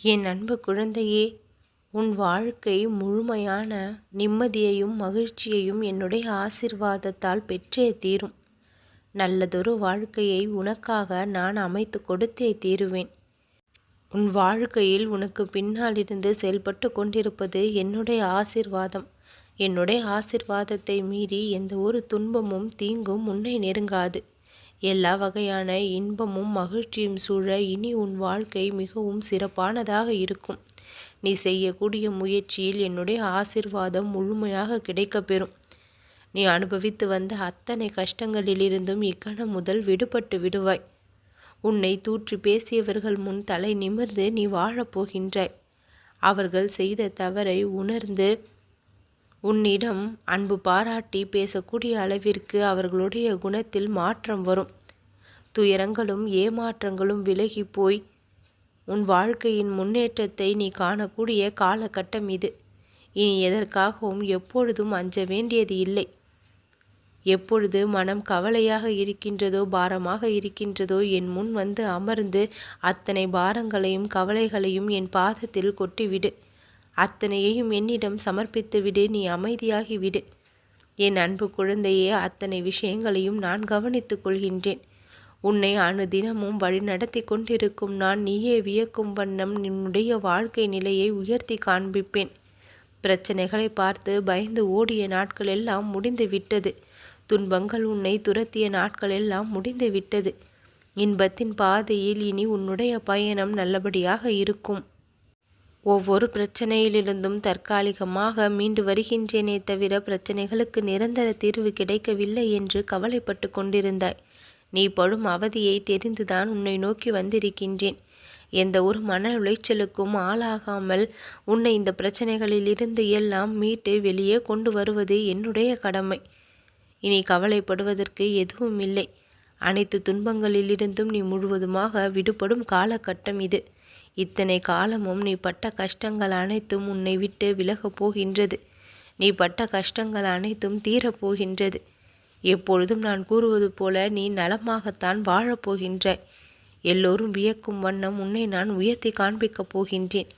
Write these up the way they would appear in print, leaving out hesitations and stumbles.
என் அன்பு குழந்தையே, உன் வாழ்க்கை முழுமையான நிம்மதியையும் மகிழ்ச்சியையும் என்னுடைய ஆசீர்வாதத்தால் பெற்றே தீரும். நல்லதொரு வாழ்க்கையை உனக்காக நான் அமைத்து கொடுத்தே தீருவேன். உன் வாழ்க்கையில் உனக்கு பின்னாலிருந்து செயல்பட்டு கொண்டிருப்பது என்னுடைய ஆசீர்வாதம். என்னுடைய ஆசீர்வாதத்தை மீறி எந்த ஒரு துன்பமும் தீங்கும் உன்னை நெருங்காது. எல்லா வகையான இன்பமும் மகிழ்ச்சியும் சூழ இனி உன் வாழ்க்கை மிகவும் சிறப்பானதாக இருக்கும். நீ செய்யக்கூடிய முயற்சியில் என்னுடைய ஆசீர்வாதம் முழுமையாக கிடைக்கப்பெறும். நீ அனுபவித்து வந்த அத்தனை கஷ்டங்களிலிருந்தும் இக்கணம் முதல் விடுபட்டு விடுவாய். உன்னை தூற்றி பேசியவர்கள் முன் தலை நிமிர்ந்து நீ வாழப்போகின்றாய். அவர்கள் செய்த தவறை உணர்ந்து உன்னிடம் அன்பு பாராட்டி பேசக்கூடிய அளவிற்கு அவர்களுடைய குணத்தில் மாற்றம் வரும். துயரங்களும் ஏமாற்றங்களும் விலகி போய் உன் வாழ்க்கையின் முன்னேற்றத்தை நீ காணக்கூடிய காலகட்டம் இது. இனி எதற்காகவும் எப்பொழுதும் அஞ்ச வேண்டியது இல்லை. எப்பொழுது மனம் கவலையாக இருக்கின்றதோ, பாரமாக இருக்கின்றதோ, என் முன் வந்து அமர்ந்து அத்தனை பாரங்களையும் கவலைகளையும் என் பாதத்தில் கொட்டிவிடு. அத்தனையையும் என்னிடம் சமர்ப்பித்து விடு. நீ அமைதியாகி விடு. என் அன்பு குழந்தையே, அத்தனை விஷயங்களையும் நான் கவனித்துக் கொள்கின்றேன். உன்னை அனுதினமும் வழி நடத்தி கொண்டிருக்கும் நான் நீயே வியக்கும் வண்ணம் நின்னுடைய வாழ்க்கை நிலையை உயர்த்தி காண்பிப்பேன். பிரச்சனைகளை பார்த்து பயந்து ஓடிய நாட்கள் எல்லாம் முடிந்து விட்டது. துன்பங்கள் உன்னை துரத்திய நாட்கள் எல்லாம் முடிந்து விட்டது. இன்பத்தின் பாதையில் இனி உன்னுடைய பயணம் நல்லபடியாக இருக்கும். ஒவ்வொரு பிரச்சனையிலிருந்தும் தற்காலிகமாக மீண்டு வருகின்றேனே தவிர பிரச்சனைகளுக்கு நிரந்தர தீர்வு கிடைக்கவில்லை என்று கவலைப்பட்டு கொண்டிருந்தாய். நீ படும் அவதியை தெரிந்துதான் உன்னை நோக்கி வந்திருக்கின்றேன். எந்த ஒரு மன உளைச்சலுக்கும் ஆளாகாமல் உன்னை இந்த பிரச்சனைகளிலிருந்து எல்லாம் மீட்டு வெளியே கொண்டு வருவது என்னுடைய கடமை. இனி கவலைப்படுவதற்கு எதுவும் இல்லை. அனைத்து துன்பங்களிலிருந்தும் நீ முழுவதுமாக விடுபடும் காலகட்டம் இது. இத்தனை காலமும் நீ பட்ட கஷ்டங்கள் அனைத்தும் உன்னை விட்டு விலகப் போகின்றது. நீ பட்ட கஷ்டங்கள் அனைத்தும் தீரப்போகின்றது. எப்பொழுதும் நான் கூறுவது போல நீ நலமாகத்தான் வாழப்போகின்றாய். எல்லோரும் வியக்கும் வண்ணம் உன்னை நான் உயர்த்தி காண்பிக்கப் போகின்றேன்.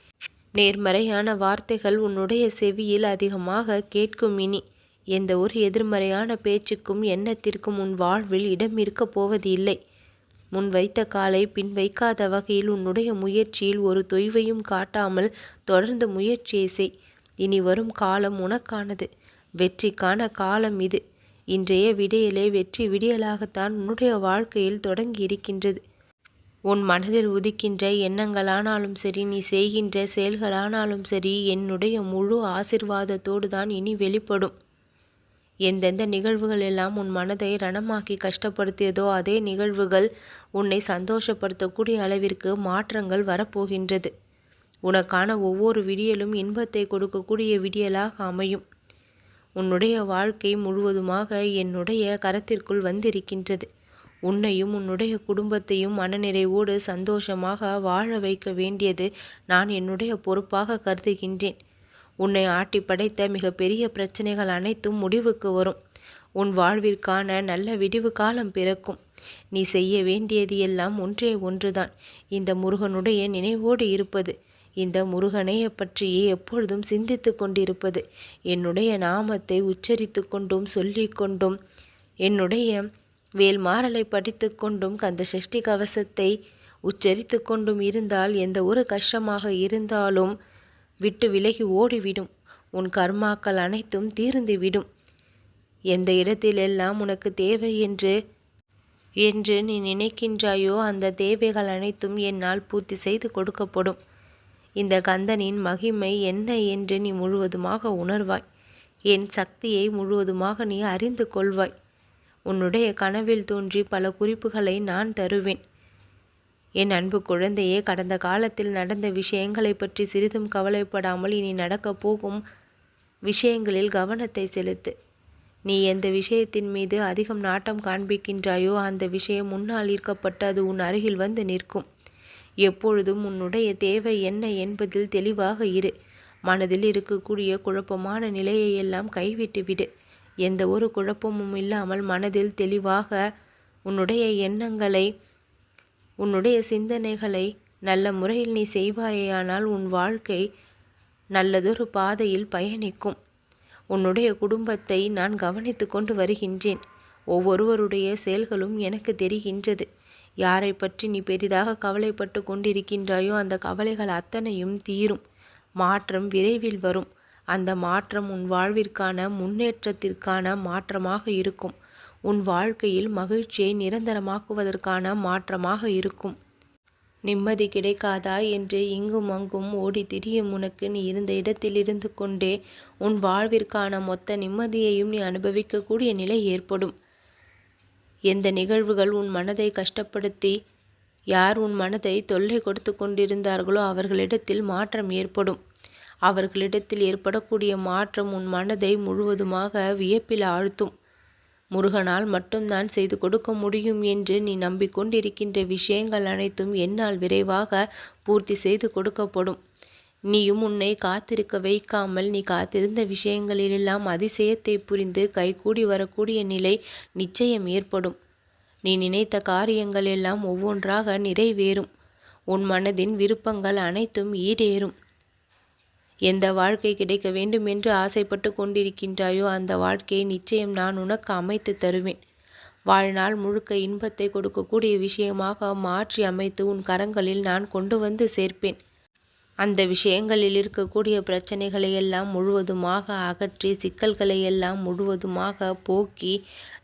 நேர்மறையான வார்த்தைகள் உன்னுடைய செவியில் அதிகமாக கேட்கும். இனி எந்த ஒரு எதிர்மறையான பேச்சுக்கும் எண்ணத்திற்கும் உன் வாழ்வில் இடம் இருக்கப் போவது இல்லை. முன் வைத்த காலை பின் வைக்காத வகையில் உன்னுடைய முயற்சியில் ஒரு தொய்வையும் காட்டாமல் தொடர்ந்து முயற்சியை செய். இனி வரும் காலம் உனக்கானது. வெற்றிக்கான காலம் இது. இன்றைய விடியலே வெற்றி விடியலாகத்தான் உன்னுடைய வாழ்க்கையில் தொடங்கி இருக்கின்றது. உன் மனதில் உதிக்கின்ற எண்ணங்களானாலும் சரி, நீ செய்கின்ற செயல்களானாலும் சரி, என்னுடைய முழு ஆசிர்வாதத்தோடு தான் இனி வெளிப்படும். எந்தெந்த நிகழ்வுகள் எல்லாம் உன் மனதை ரணமாக்கி கஷ்டப்படுத்தியதோ அதே நிகழ்வுகள் உன்னை சந்தோஷப்படுத்தக்கூடிய அளவிற்கு மாற்றங்கள் வரப்போகின்றது. உனக்கான ஒவ்வொரு விடியலும் இன்பத்தை கொடுக்கக்கூடிய விடியலாக அமையும். உன்னுடைய வாழ்க்கை முழுவதுமாக என்னுடைய கரத்திற்குள் வந்திருக்கின்றது. உன்னையும் உன்னுடைய குடும்பத்தையும் மனநிறைவோடு சந்தோஷமாக வாழ வைக்க வேண்டியது நான் என்னுடைய பொறுப்பாக கருதுகின்றேன். உன்னை ஆட்டி படைத்த மிகப்பெரிய பிரச்சனைகள் அனைத்தும் முடிவுக்கு வரும். உன் வாழ்விற்கான நல்ல விடிவு காலம் பிறக்கும். நீ செய்ய வேண்டியது எல்லாம் ஒன்றே ஒன்றுதான். இந்த முருகனுடைய நினைவோடு இருப்பது. இந்த முருகனையை பற்றியே எப்பொழுதும் சிந்தித்து கொண்டிருப்பது. என்னுடைய நாமத்தை உச்சரித்து கொண்டும் சொல்லிக்கொண்டும், என்னுடைய வேல்மாறலை படித்து கொண்டும், கந்த சஷ்டி கவசத்தை உச்சரித்து கொண்டும் இருந்தால் எந்த ஒரு கஷ்டமாக இருந்தாலும் விட்டு விலகி ஓடிவிடும். உன் கர்மாக்கள் அனைத்தும் தீர்ந்துவிடும். எந்த இடத்திலெல்லாம் உனக்கு தேவை என்று நீ நினைக்கின்றாயோ அந்த தேவைகள் அனைத்தும் என்னால் பூர்த்தி செய்து கொடுக்கப்படும். இந்த கந்தனின் மகிமை என்ன என்று நீ முழுவதுமாக உணர்வாய். என் சக்தியை முழுவதுமாக நீ அறிந்து கொள்வாய். உன்னுடைய கனவில் தோன்றி பல குறிப்புகளை நான் தருவேன். என் அன்பு குழந்தையே, கடந்த காலத்தில் நடந்த விஷயங்களை பற்றி சிறிதும் கவலைப்படாமல் இனி நடக்கப் போகும் விஷயங்களில் கவனத்தை செலுத்து. நீ எந்த விஷயத்தின் மீது அதிகம் நாட்டம் காண்பிக்கின்றாயோ அந்த விஷயம் முன்னால் ஈர்க்கப்பட்டு அது உன் அருகில் வந்து நிற்கும். எப்பொழுதும் உன்னுடைய தேவை என்ன என்பதில் தெளிவாக இரு. மனதில் இருக்கக்கூடிய குழப்பமான நிலையை எல்லாம் கைவிட்டு விடு. எந்த ஒரு குழப்பமும் இல்லாமல் மனதில் தெளிவாக உன்னுடைய எண்ணங்களை, உன்னுடைய சிந்தனைகளை நல்ல முறையில் நீ செய்வாயேயானால் உன் வாழ்க்கை நல்லதொரு பாதையில் பயணிக்கும். உன்னுடைய குடும்பத்தை நான் கவனித்து கொண்டு வருகின்றேன். ஒவ்வொருவருடைய செயல்களும் எனக்கு தெரிகின்றது. யாரை பற்றி நீ பெரிதாக கவலைப்பட்டு கொண்டிருக்கின்றாயோ அந்த கவலைகள் அத்தனையும் தீரும். மாற்றம் விரைவில் வரும். அந்த மாற்றம் உன் வாழ்விற்கான முன்னேற்றத்திற்கான மாற்றமாக இருக்கும். உன் வாழ்க்கையில் மகிழ்ச்சியை நிரந்தரமாக்குவதற்கான மாற்றமாக இருக்கும். நிம்மதி கிடைக்காதா என்று இங்கும் அங்கும் ஓடி திரியும் உனக்கு நீ இருந்த இடத்தில் இருந்து கொண்டே உன் வாழ்விற்கான மொத்த நிம்மதியையும் நீ அனுபவிக்கக்கூடிய நிலை ஏற்படும். எந்த நிகழ்வுகள் உன் மனதை கஷ்டப்படுத்தி யார் உன் மனதை தொல்லை கொடுத்து கொண்டிருந்தார்களோ அவர்களிடத்தில் மாற்றம் ஏற்படும். அவர்களிடத்தில் ஏற்படக்கூடிய மாற்றம் உன் மனதை முழுவதுமாக வியப்பில் ஆழ்த்தும். முருகனால் மட்டும்தான் செய்து கொடுக்க முடியும் என்று நீ நம்பிக்கொண்டிருக்கின்ற விஷயங்கள் அனைத்தும் என்னால் விரைவாக பூர்த்தி செய்து கொடுக்கப்படும். நீயும் உன்னை காத்திருக்க வைக்காமல் நீ காத்திருந்த விஷயங்களிலெல்லாம் அதிசயத்தை புரிந்து கைகூடி வரக்கூடிய நிலை நிச்சயம் ஏற்படும். நீ நினைத்த காரியங்கள் எல்லாம் ஒவ்வொன்றாக நிறைவேறும். உன் மனதின் விருப்பங்கள் அனைத்தும் ஈடேறும். எந்த வாழ்க்கை கிடைக்க வேண்டும் என்று ஆசைப்பட்டு கொண்டிருக்கின்றாயோ அந்த வாழ்க்கையை நிச்சயம் நான் உனக்கு அமைத்து தருவேன். வாழ்நாள் முழுக்க இன்பத்தை கொடுக்கக்கூடிய விஷயமாக மாற்றி அமைத்து உன் கரங்களில் நான் கொண்டு வந்து சேர்ப்பேன். அந்த விஷயங்களில் இருக்கக்கூடிய பிரச்சனைகளை எல்லாம் முழுவதுமாக அகற்றி சிக்கல்களை எல்லாம் முழுவதுமாக போக்கி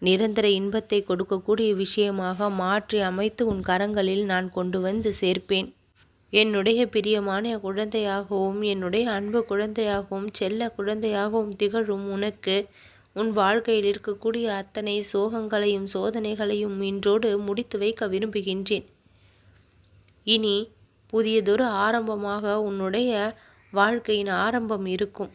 நிரந்தர இன்பத்தை கொடுக்கக்கூடிய விஷயமாக மாற்றி அமைத்து உன் கரங்களில் நான் கொண்டு வந்து சேர்ப்பேன். என்னுடைய பிரியமான குழந்தையாகவும் என்னுடைய அன்பு குழந்தையாகவும் செல்ல குழந்தையாகவும் திகழும் உனக்கு உன் வாழ்க்கையில் இருக்கக்கூடிய அத்தனை சோகங்களையும் சோதனைகளையும் இன்றோடு முடித்து வைக்க விரும்புகின்றேன். இனி புதியதொரு ஆரம்பமாக உன்னுடைய வாழ்க்கையின் ஆரம்பம் இருக்கும்.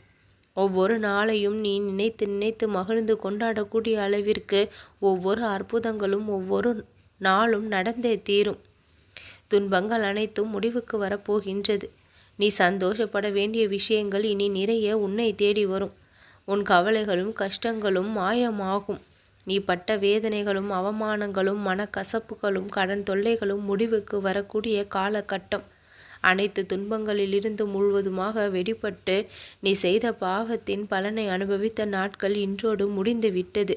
ஒவ்வொரு நாளையும் நீ நினைத்து நினைத்து மகிழ்ந்து கொண்டாடக்கூடிய அளவிற்கு ஒவ்வொரு அற்புதங்களும் ஒவ்வொரு நாளும் நடந்தே தீரும். துன்பங்கள் அனைத்தும் முடிவுக்கு வரப்போகின்றது. நீ சந்தோஷப்பட வேண்டிய விஷயங்கள் இனி நிறைய உன்னை தேடி வரும். உன் கவலைகளும் கஷ்டங்களும் மாயமாகும். நீ பட்ட வேதனைகளும் அவமானங்களும் மனக்கசப்புகளும் கடன் தொல்லைகளும் முடிவுக்கு வரக்கூடிய காலகட்டம். அனைத்து துன்பங்களிலிருந்து முழுவதுமாக வெடிபட்டு நீ செய்த பாவத்தின் பலனை அனுபவித்த நாட்கள் இன்றோடு முடிந்து விட்டது.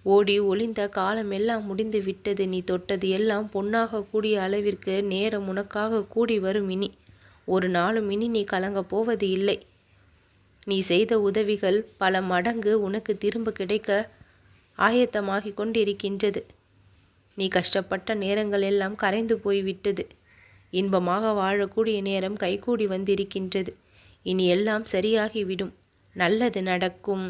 ஓடி ஒளிந்த காலமெல்லாம் முடிந்து விட்டது. நீ தொட்டது எல்லாம் பொன்னாக கூடிய அளவிற்கு நேரம் உனக்காக கூடி வரும். இனி ஒரு நாளும் இனி நீ கலங்கப் போவது இல்லை. நீ செய்த உதவிகள் பல மடங்கு உனக்கு திரும்ப கிடைக்க ஆயத்தமாகி கொண்டிருக்கின்றது. நீ கஷ்டப்பட்ட நேரங்கள் எல்லாம் கரைந்து போய்விட்டது. இன்பமாக வாழக்கூடிய நேரம் கைகூடி வந்திருக்கின்றது. இனி எல்லாம் சரியாகிவிடும். நல்லது நடக்கும்.